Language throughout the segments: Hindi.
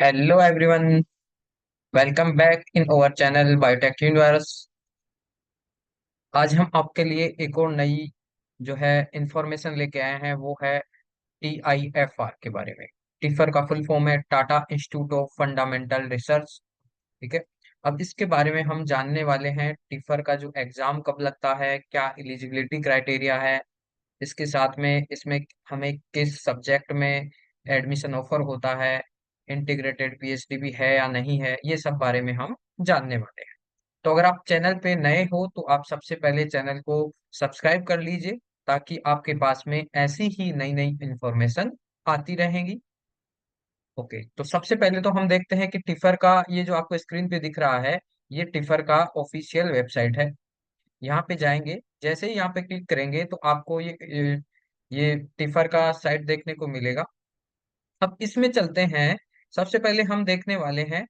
Hello everyone. Welcome back in our channel biotech universe. आज हम आपके लिए एक और नई जो है इंफॉर्मेशन लेके आए हैं, वो है TIFR के बारे में। टिफर का फुल फॉर्म है Tata institute of fundamental research. ठीक है। अब इसके बारे में हम जानने वाले हैं, टिफर का जो एग्जाम कब लगता है, क्या एलिजिबिलिटी क्राइटेरिया है, इसके साथ में इसमें हमें किस सब्जेक्ट में एडमिशन ऑफर होता है, इंटीग्रेटेड पीएचडी भी है या नहीं है, ये सब बारे में हम जानने वाले हैं। तो अगर आप चैनल पे नए हो तो आप सबसे पहले चैनल को सब्सक्राइब कर लीजिए, ताकि आपके पास में ऐसी ही नई नई इंफॉर्मेशन आती रहेगी। ओके, तो सबसे पहले तो हम देखते हैं कि टिफर का ये जो आपको स्क्रीन पे दिख रहा है, ये टिफर का ऑफिशियल वेबसाइट है। यहाँ पे जाएंगे, जैसे ही यहाँ पे क्लिक करेंगे तो आपको ये टिफर का साइट देखने को मिलेगा। अब इसमें चलते हैं। सबसे पहले हम देखने वाले हैं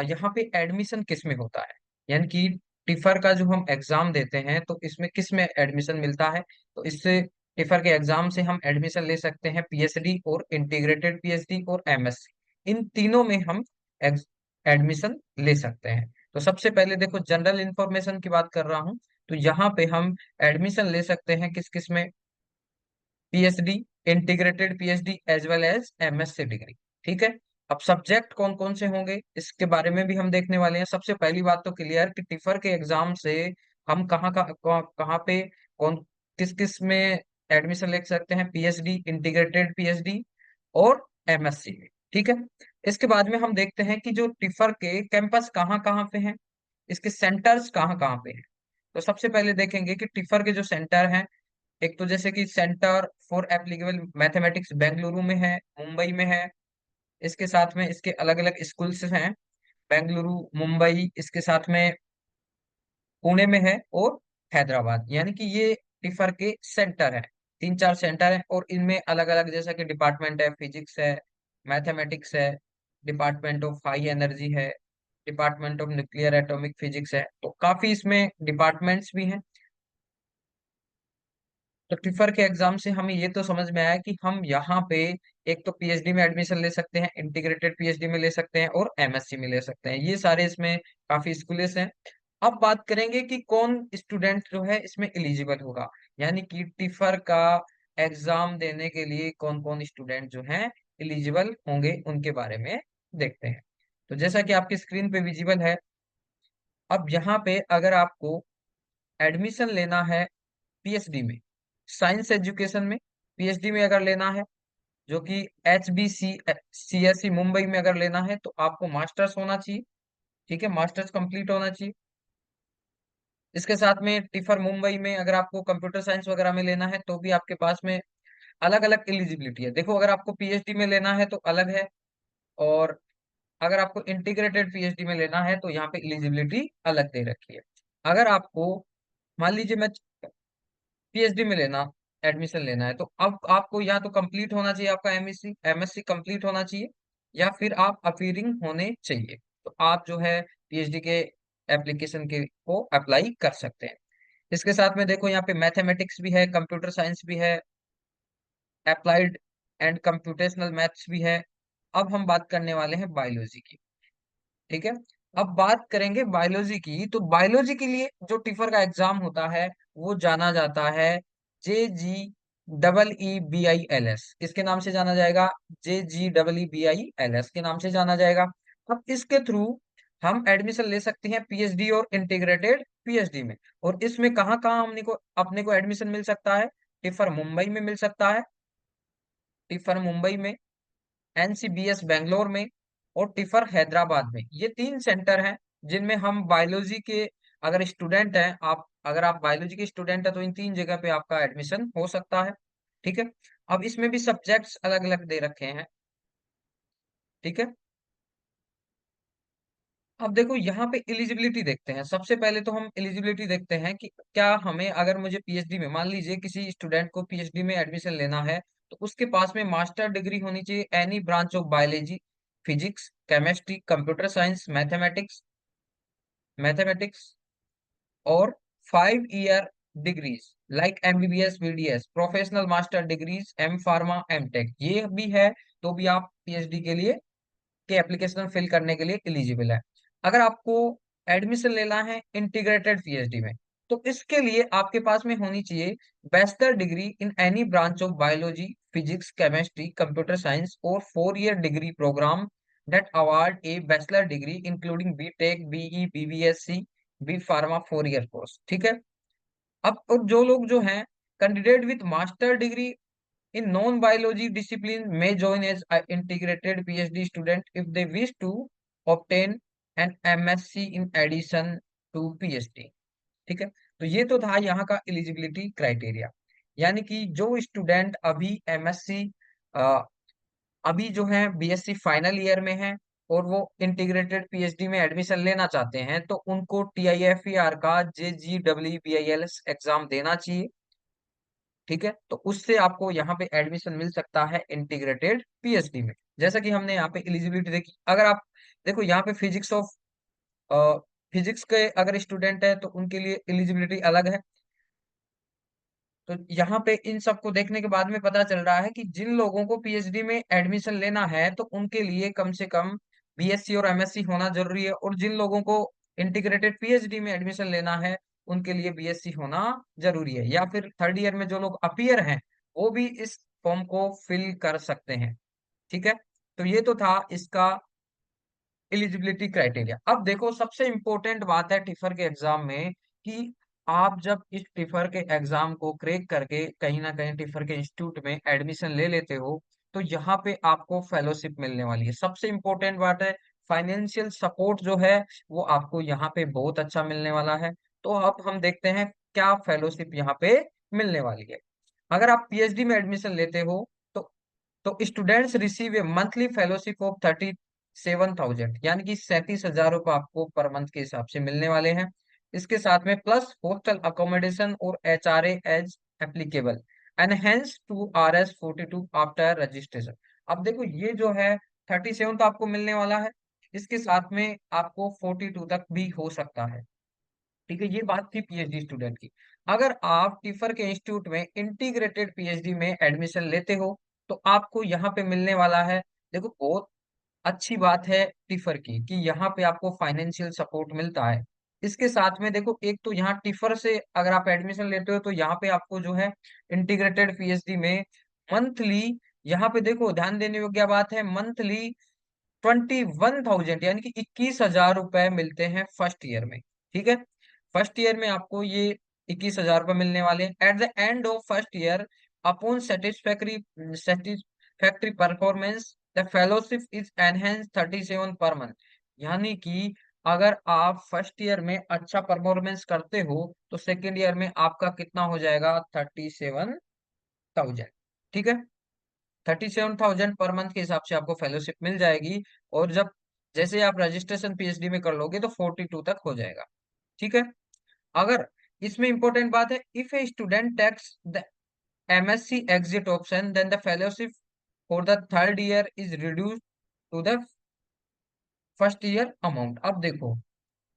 यहाँ पे एडमिशन किस में होता है, यानी कि टिफर का जो हम एग्जाम देते हैं तो इसमें किस में एडमिशन मिलता है। तो इससे टिफर के एग्जाम से हम एडमिशन ले सकते हैं पीएचडी और इंटीग्रेटेड पीएचडी और एमएससी, इन तीनों में हम एडमिशन ले सकते हैं। तो सबसे पहले देखो, जनरल इंफॉर्मेशन की बात कर रहा हूँ। तो यहाँ पे हम एडमिशन ले सकते हैं किस किस में, PhD, integrated PhD as well as MSc degree. ठीक है। अब सब्जेक्ट कौन कौन से होंगे इसके बारे में भी हम देखने वाले हैं। सबसे पहली बात तो क्लियर कि टिफर के एग्जाम से हम कहाँ पे कौन किस किस में एडमिशन ले सकते हैं, पीएचडी, इंटीग्रेटेड पीएचडी और एमएससी में। ठीक है। इसके बाद में हम देखते हैं कि जो टिफर के कैंपस कहाँ कहाँ पे हैं, इसके सेंटर्स कहाँ कहाँ पे हैं। तो सबसे पहले देखेंगे कि टिफर के जो सेंटर हैं, एक तो जैसे कि centre for applicable mathematics Bengaluru में है, मुंबई में है। इसके साथ में इसके अलग अलग स्कूल्स हैं, बेंगलुरु, मुंबई, इसके साथ में पुणे में है और हैदराबाद, यानी कि ये टिफर के सेंटर है। तीन चार सेंटर है और इनमें अलग अलग जैसा कि डिपार्टमेंट है, फिजिक्स है, मैथमेटिक्स है, डिपार्टमेंट ऑफ हाई एनर्जी है, department of nuclear atomic physics है। तो काफी इसमें डिपार्टमेंट्स भी हैं। तो टिफर के एग्जाम से हमें ये तो समझ में आया कि हम यहाँ पे एक तो पीएचडी में एडमिशन ले सकते हैं, इंटीग्रेटेड पीएचडी में ले सकते हैं और एमएससी में ले सकते हैं। ये सारे इसमें काफी स्कूल्स हैं। अब बात करेंगे कि कौन स्टूडेंट जो है इसमें एलिजिबल होगा, यानी कि टिफर का एग्जाम देने के लिए कौन कौन स्टूडेंट जो हैं एलिजिबल होंगे, उनके बारे में देखते हैं। तो जैसा कि आपकी स्क्रीन पे विजिबल है, अब यहाँ पे अगर आपको एडमिशन लेना है पीएचडी में, साइंस एजुकेशन में पीएचडी में अगर लेना है, जो कि HBCSE मुंबई में अगर लेना है, तो आपको मास्टर्स होना चाहिए। ठीक है, मास्टर्स कंप्लीट होना चाहिए। इसके साथ में टिफर मुंबई में अगर आपको कंप्यूटर साइंस वगैरह में लेना है तो भी आपके पास में अलग अलग एलिजिबिलिटी है। देखो, अगर आपको पीएचडी में लेना है तो अलग है, और अगर आपको इंटीग्रेटेड पीएचडी में लेना है तो यहाँ पे एलिजिबिलिटी अलग दे रखी है। अगर आपको मान लीजिए मैं पीएचडी में लेना एडमिशन लेना है, तो अब आपको या तो कंप्लीट होना चाहिए आपका एमएससी एमएससी कंप्लीट होना चाहिए, या फिर आप अपीयरिंग होने चाहिए। तो आप जो है पीएचडी के एप्लीकेशन के को अप्लाई कर सकते हैं। इसके साथ में देखो, यहाँ पे मैथमेटिक्स भी है, कंप्यूटर साइंस भी है, अप्लाइड एंड कंप्यूटेशनल मैथ्स भी है। अब हम बात करने वाले हैं बायोलॉजी की। ठीक है। अब बात करेंगे बायोलॉजी की, तो बायोलॉजी के लिए जो टिफर का एग्जाम होता है वो जाना जाता है JGEEBILS, किसके नाम से जाना जाएगा, JGEEBILS के नाम से जाना जाएगा। अब इसके थ्रू हम एडमिशन ले सकते हैं पीएचडी और इंटीग्रेटेड पीएचडी में। और इसमें कहाँ कहाँ अपने को एडमिशन मिल सकता है, टिफर मुंबई में मिल सकता है, टिफर मुंबई में, एनसीबीएस बेंगलोर में और टिफर हैदराबाद में। ये तीन सेंटर हैं जिनमें हम बायोलॉजी के अगर स्टूडेंट हैं, आप अगर आप बायोलॉजी के स्टूडेंट हैं तो इन तीन जगह पे आपका एडमिशन हो सकता है। ठीक है। अब इसमें भी सब्जेक्ट्स अलग अलग दे रखे हैं। ठीक है। अब देखो, यहाँ पे एलिजिबिलिटी देखते हैं। सबसे पहले तो हम एलिजिबिलिटी देखते हैं कि क्या हमें, अगर मुझे पीएचडी में, मान लीजिए किसी स्टूडेंट को पीएचडी में एडमिशन लेना है, तो उसके पास में मास्टर डिग्री होनी चाहिए any branch of biology, physics, chemistry, computer science, mathematics, और 5 year degrees like MBBS, BDS, professional master degrees, M pharma, M tech, ये भी है तो भी आप पीएचडी के लिए के एप्लीकेशन फिल करने के लिए एलिजिबल है। अगर आपको एडमिशन लेना है इंटीग्रेटेड पीएचडी में, तो इसके लिए आपके पास में होनी चाहिए bachelor degree in any branch of biology, physics, chemistry, computer science और 4 year degree programme that award a bachelor degree including BTech, BE, BBSC, B pharma 4 year course. ठीक है। अब और जो लोग जो हैं candidate with master degree in non biology discipline may join as a integrated PhD student if they wish to obtain an MSc in addition to PhD। ठीक है। तो ये तो था यहाँ का एलिजिबिलिटी क्राइटेरिया, यानी कि जो स्टूडेंट अभी एमएससी, अभी जो है बीएससी फाइनल ईयर में है और वो इंटीग्रेटेड पीएचडी में एडमिशन लेना चाहते हैं, तो उनको टीआईएफईआर का JGEE एग्जाम देना चाहिए। ठीक है। तो उससे आपको यहाँ पे एडमिशन मिल सकता है इंटीग्रेटेड पीएचडी में। जैसा कि हमने यहाँ पे एलिजिबिलिटी देखी, अगर आप देखो यहाँ पे फिजिक्स के अगर स्टूडेंट है तो उनके लिए एलिजिबिलिटी अलग है। तो यहाँ पे इन सबको देखने के बाद में पता चल रहा है कि जिन लोगों को पीएचडी में एडमिशन लेना है तो उनके लिए कम से कम बीएससी और एमएससी होना जरूरी है, और जिन लोगों को इंटीग्रेटेड पीएचडी में एडमिशन लेना है उनके लिए बीएससी होना जरूरी है। या फिर थर्ड ईयर में जो लोग अपीयर हैं वो भी इस फॉर्म को फिल कर सकते हैं। ठीक है। तो ये तो था इसका एलिजिबिलिटी क्राइटेरिया। अब देखो सबसे इंपॉर्टेंट बात है टिफर के एग्जाम में कि आप जब इस टिफर के एग्जाम को क्रैक करके कहीं ना कहीं टिफर के इंस्टीट्यूट में एडमिशन ले लेते हो, तो यहाँ पे आपको फेलोशिप मिलने वाली है। सबसे इंपॉर्टेंट बात है फाइनेंशियल सपोर्ट जो है वो आपको यहाँ पे बहुत अच्छा मिलने वाला है। तो अब हम देखते हैं क्या फेलोशिप यहाँ पे मिलने वाली है। अगर आप पीएचडी में एडमिशन लेते हो तो students receive A monthly fellowship of 37,000, यानी कि 37,000 रुपये आपको पर मंथ के हिसाब से मिलने वाले हैं। इसके साथ में प्लस हॉस्टल अकोमोडेशन और HRA as applicable, enhance to RS42 after registration. अब देखो ये जो है 37 तो आपको मिलने वाला है, इसके साथ में आपको 42 तक भी हो सकता है। ठीक है। ये बात थी पीएचडी स्टूडेंट की। अगर आप टिफर के इंस्टीट्यूट में इंटीग्रेटेड पीएचडी में एडमिशन लेते हो तो आपको यहाँ पे मिलने वाला है, देखो बहुत अच्छी बात है टिफर की कि यहाँ पे आपको फाइनेंशियल सपोर्ट मिलता है। इसके साथ में देखो एक तो यहाँ टिफर से अगर आप एडमिशन लेते हो तो यहाँ पे आपको जो है इंटीग्रेटेड पीएचडी में मंथली, यहाँ पे देखो ध्यान देने योग्य बात है, मंथली 21,000 यानी कि 21,000 रुपए मिलते हैं फर्स्ट ईयर में। ठीक है। फर्स्ट ईयर में आपको ये 21,000 रुपए मिलने वाले हैं। At the end of first year upon satisfactory performance the fellowship is enhance 37 per month, यानी कि अगर आप फर्स्ट ईयर में अच्छा परफॉर्मेंस करते हो तो सेकेंड ईयर में आपका कितना हो जाएगा 37,000। ठीक है। 37,000 पर मंथ के हिसाब से आपको फेलोशिप मिल जाएगी। और जब जैसे आप रजिस्ट्रेशन पीएचडी में कर लोगे तो 42 तक हो जाएगा। ठीक है। अगर इसमें इंपॉर्टेंट बात है, if a student takes the MSc exit option then the fellowship for the third year is reduced to the first year amount. अब देखो,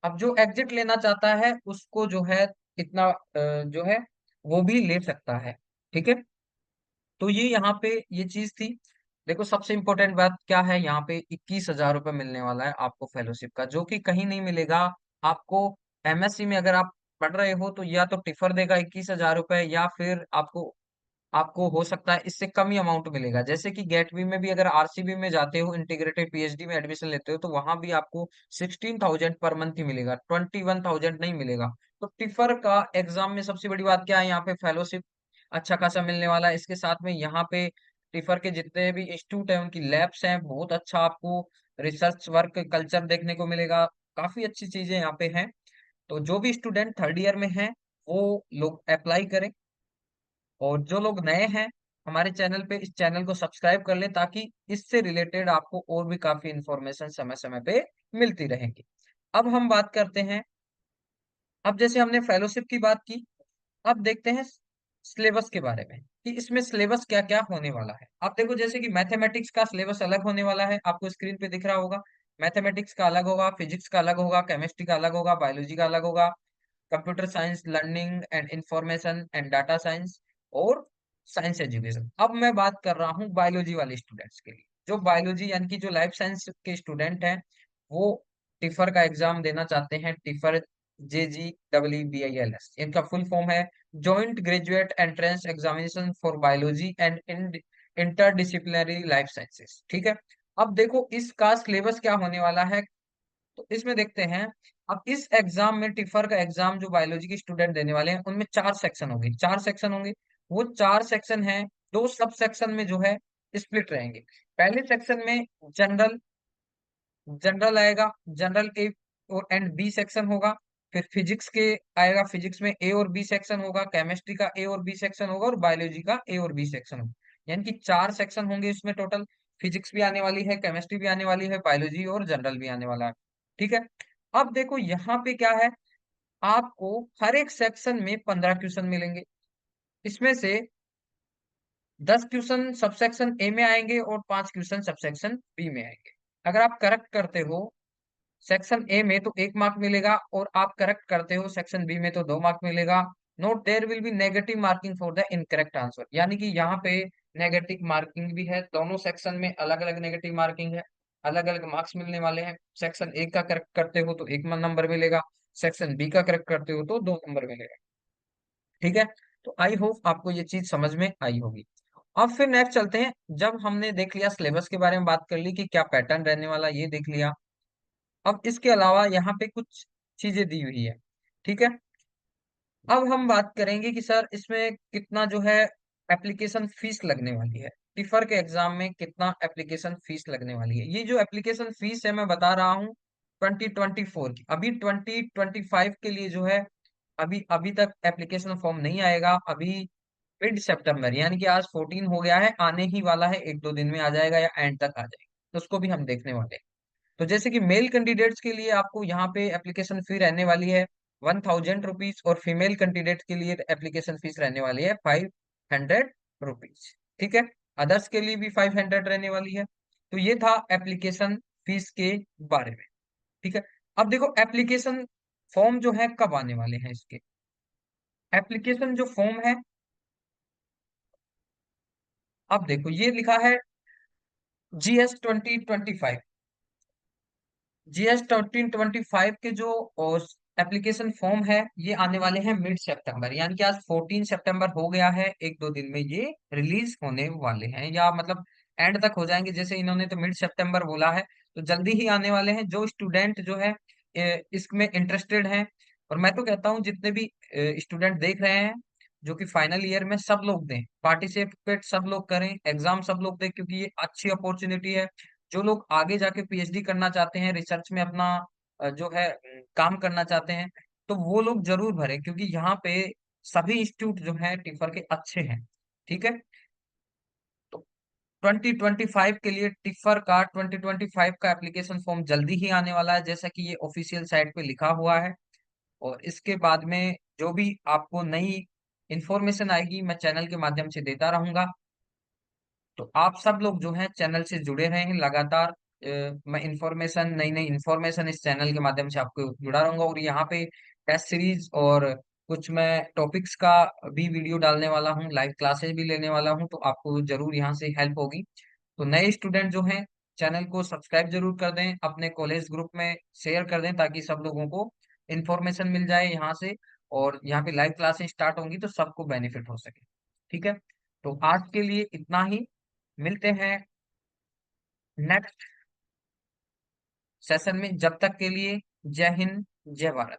अब जो एग्जिट लेना चाहता है उसको जो है इतना जो है वो भी ले सकता है। ठीक है। तो ये यहाँ पे ये चीज थी। देखो सबसे इंपॉर्टेंट बात क्या है, यहाँ पे 21,000 रुपये मिलने वाला है आपको फेलोशिप का, जो कि कहीं नहीं मिलेगा आपको। एमएससी में अगर आप पढ़ रहे हो तो या तो टिफर देगा 21,000 रुपये, या फिर आपको आपको हो सकता है इससे कम ही अमाउंट मिलेगा। जैसे कि गेटवी में भी अगर आरसीबी में जाते हो इंटीग्रेटेड पीएचडी में एडमिशन लेते हो तो वहां भी आपको 16,000 पर मंथ ही मिलेगा, 21,000 नहीं मिलेगा। तो टिफर का एग्जाम में सबसे बड़ी बात क्या है, यहाँ पे फेलोशिप अच्छा खासा मिलने वाला है। इसके साथ में यहाँ पे टिफर के जितने भी इंस्टीट्यूट है उनकी लैब्स हैं, बहुत अच्छा आपको रिसर्च वर्क कल्चर देखने को मिलेगा। काफी अच्छी चीजें यहाँ पे हैं। तो जो भी स्टूडेंट थर्ड ईयर में है वो लोग अप्लाई करें, और जो लोग नए हैं हमारे चैनल पे, इस चैनल को सब्सक्राइब कर लें ताकि इससे रिलेटेड आपको और भी काफी इंफॉर्मेशन समय समय पे मिलती रहेगी। अब हम बात करते हैं, अब जैसे हमने फेलोशिप की बात की, अब देखते हैं सिलेबस के बारे में कि इसमें सिलेबस क्या क्या होने वाला है। आप देखो जैसे कि मैथमेटिक्स का सिलेबस अलग होने वाला है, आपको स्क्रीन पे दिख रहा होगा। मैथमेटिक्स का अलग होगा, फिजिक्स का अलग होगा, केमिस्ट्री का अलग होगा, बायोलॉजी का अलग होगा, computer science, learning and information and data science, और साइंस एजुकेशन। अब मैं बात कर रहा हूँ बायोलॉजी वाले स्टूडेंट्स के लिए। जो बायोलॉजी यानी कि जो लाइफ साइंस के स्टूडेंट हैं वो टिफर का एग्जाम देना चाहते हैं, टिफर JGEEBILS इनका फुल फॉर्म है, joint graduate entrance examination for biology and interdisciplinary life sciences. ठीक है। अब देखो इसका सिलेबस क्या होने वाला है, तो इसमें देखते हैं। अब इस एग्जाम में टिफर का एग्जाम जो बायोलॉजी के स्टूडेंट देने वाले हैं उनमें 4 सेक्शन होंगे, 4 सेक्शन होंगे। वो 4 सेक्शन हैं, 2 सब सेक्शन में जो है स्प्लिट रहेंगे। पहले सेक्शन में जनरल जनरल आएगा, जनरल ए और एंड बी सेक्शन होगा। फिर फिजिक्स के आएगा, फिजिक्स में ए और बी सेक्शन होगा, केमिस्ट्री का ए और बी सेक्शन होगा, और बायोलॉजी का ए और बी सेक्शन होगा। यानी कि 4 सेक्शन होंगे इसमें टोटल। फिजिक्स भी आने वाली है, केमिस्ट्री भी आने वाली है, बायोलॉजी और जनरल भी आने वाला है। ठीक है। अब देखो यहाँ पे क्या है, आपको हर एक सेक्शन में 15 क्वेश्चन मिलेंगे। इसमें से 10 क्वेश्चन सबसेक्शन ए में आएंगे और 5 क्वेश्चन सबसेक्शन बी में आएंगे। अगर आप करेक्ट करते हो सेक्शन ए में तो 1 मार्क मिलेगा, और आप करेक्ट करते हो सेक्शन बी में तो 2 मार्क मिलेगा। Note there will be negative marking for the incorrect answer, यानी कि यहाँ पे नेगेटिव मार्किंग भी है, दोनों सेक्शन में अलग अलग नेगेटिव मार्किंग है, अलग अलग मार्क्स मिलने वाले हैं। सेक्शन ए का करेक्ट करते हो तो 1 नंबर मिलेगा, सेक्शन बी का करेक्ट करते हो तो 2 नंबर मिलेगा। ठीक है। तो आई होप आपको ये चीज समझ में आई होगी। अब फिर नेक्स्ट चलते हैं। जब हमने देख लिया सिलेबस के बारे में, बात कर ली कि क्या पैटर्न रहने वाला, ये देख लिया। अब इसके अलावा यहाँ पे कुछ चीजें दी हुई है। ठीक है। अब हम बात करेंगे कि सर इसमें कितना जो है एप्लीकेशन फीस लगने वाली है, टिफर के एग्जाम में कितना एप्लीकेशन फीस लगने वाली है। ये जो एप्लीकेशन फीस है मैं बता रहा हूँ 2024 की। अभी 2025 के लिए जो है अभी अभी तक एप्लीकेशन फॉर्म नहीं आएगा। अभी मिड सितंबर यानी कि आज 14 हो गया है, आने ही वाला है, 1-2 दिन में आ जाएगा या एंड तक आ जाएगा, तो उसको भी हम देखने वाले हैं। तो जैसे कि मेल कैंडिडेट्स के लिए आपको यहाँ पे एप्लीकेशन फी रहने वाली है 1000 रुपीज, और फीमेल कैंडिडेट के लिए एप्लीकेशन फीस रहने वाली है 500 रुपीज। ठीक है। अदर्स के लिए भी 500 रहने वाली है। तो ये था एप्लीकेशन फीस के बारे में। ठीक है। अब देखो एप्लीकेशन फॉर्म जो है कब आने वाले हैं इसके। एप्लीकेशन जो फॉर्म है, अब देखो ये लिखा है GS 2025। GS 2025 के जो एप्लीकेशन फॉर्म है ये आने वाले हैं मिड सितंबर, यानी कि आज 14 सितंबर हो गया है, 1-2 दिन में ये रिलीज होने वाले हैं, या मतलब एंड तक हो जाएंगे। जैसे इन्होंने तो मिड सितंबर बोला है, तो जल्दी ही आने वाले हैं। जो स्टूडेंट जो है इसमें इंटरेस्टेड हैं, और मैं तो कहता हूँ जितने भी स्टूडेंट देख रहे हैं जो कि फाइनल ईयर में, सब लोग दें, पार्टिसिपेट सब लोग करें, एग्जाम सब लोग दें, क्योंकि ये अच्छी अपॉर्चुनिटी है। जो लोग आगे जाके PhD करना चाहते हैं, रिसर्च में अपना जो है काम करना चाहते हैं, तो वो लोग जरूर भरें, क्योंकि यहाँ पे सभी इंस्टीट्यूट जो है टिफर के अच्छे हैं। ठीक है। तो 2025 के लिए टिफर का 2025 का एप्लीकेशन फॉर्म जल्दी ही आने वाला है, जैसा कि ये ऑफिशियल साइट पे लिखा हुआ है। और इसके बाद में जो भी आपको नई इंफॉर्मेशन आएगी मैं चैनल के माध्यम से देता रहूंगा। तो आप सब लोग जो हैं चैनल से जुड़े रहें लगातार। मैं इंफॉर्मेशन, नई नई इंफॉर्मेशन इस चैनल के माध्यम से आपको जुड़ा रहूंगा, और यहाँ पे टेस्ट सीरीज और कुछ मैं टॉपिक्स का भी वीडियो डालने वाला हूँ, लाइव क्लासेस भी लेने वाला हूँ, तो आपको जरूर यहाँ से हेल्प होगी। तो नए स्टूडेंट जो हैं चैनल को सब्सक्राइब जरूर कर दें, अपने कॉलेज ग्रुप में शेयर कर दें, ताकि सब लोगों को इंफॉर्मेशन मिल जाए यहाँ से, और यहाँ पे लाइव क्लासेस स्टार्ट होंगी तो सबको बेनिफिट हो सके। ठीक है। तो आज के लिए इतना ही, मिलते हैं नेक्स्ट सेशन में। जब तक के लिए जय हिंद, जय भारत।